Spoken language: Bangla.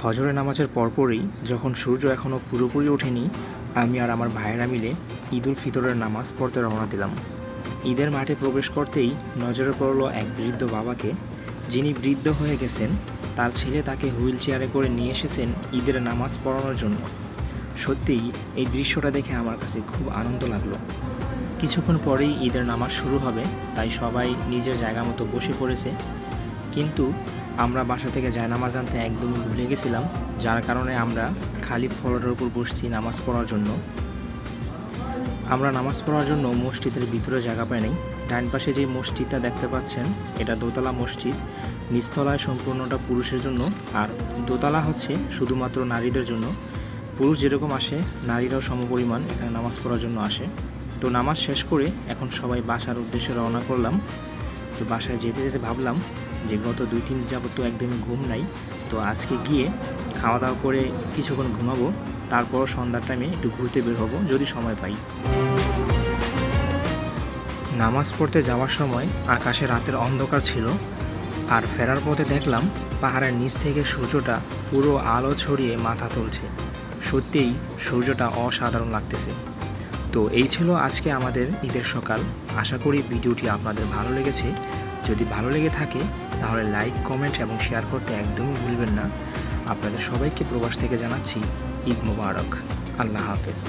ফজরের নামাজের পরপরই যখন সূর্য এখনও পুরোপুরি ওঠেনি, আমি আর আমার ভাইয়েরা মিলে ঈদুল ফিতরের নামাজ পড়তে রওনা দিলাম। ঈদের মাঠে প্রবেশ করতেই নজরে পড়ল এক বৃদ্ধ বাবাকে, যিনি বৃদ্ধ হয়ে গেছেন। তার ছেলে তাকে হুইল চেয়ারে করে নিয়ে এসেছেন ঈদের নামাজ পড়ানোর জন্য। সত্যিই এই দৃশ্যটা দেখে আমার কাছে খুব আনন্দ লাগলো। কিছুক্ষণ পরেই ঈদের নামাজ শুরু হবে, তাই সবাই নিজের জায়গা মতো বসে পড়েছে। কিন্তু আমরা বাসা থেকে জায়নামাজ আনতে একদমই ভুলে গেছিলাম, যার কারণে আমরা খালি ফ্লোরের উপর বসছি নামাজ পড়ার জন্য। আমরা নামাজ পড়ার জন্য মসজিদের ভিতরে জায়গা পাই নাই। ডান পাশে যে মসজিদটা দেখতে পাচ্ছেন, এটা দোতলা মসজিদ। নিচতলায় সম্পূর্ণটা পুরুষের জন্য, আর দোতলা হচ্ছে শুধুমাত্র নারীদের জন্য। পুরুষ যেরকম আসে, নারীরাও সমপরিমাণ এখানে নামাজ পড়ার জন্য আসে। তো নামাজ শেষ করে এখন সবাই বাসার উদ্দেশ্যে রওনা করলাম। তো বাসায় যেতে যেতে ভাবলাম যে গত 2-3 দিন যাবত তো একদমই ঘুম নাই, তো আজকে গিয়ে খাওয়া দাওয়া করে কিছুক্ষণ ঘুমাবো, তারপর সন্ধ্যার টাইমে একটু ঘুরতে বের হবো যদি সময় পাই। নামাজ পড়তে যাওয়ার সময় আকাশে রাতের অন্ধকার ছিল, আর ফেরার পথে দেখলাম পাহাড়ের নিচ থেকে সূর্যটা পুরো আলো ছড়িয়ে মাথা তুলছে। সত্যিই সূর্যটা অসাধারণ লাগতেছে। তো এই ছিল আজকে আমাদের ঈদের সকাল। আশা করি ভিডিওটি আপনাদের ভালো লেগেছে। যদি ভালো লেগে থাকে তাহলে লাইক, কমেন্ট এবং শেয়ার করতে একদমই ভুলবেন না। আপনাদের সবাইকে প্রবাস থেকে জানাচ্ছি ঈদ মোবারক। আল্লাহ হাফেজ।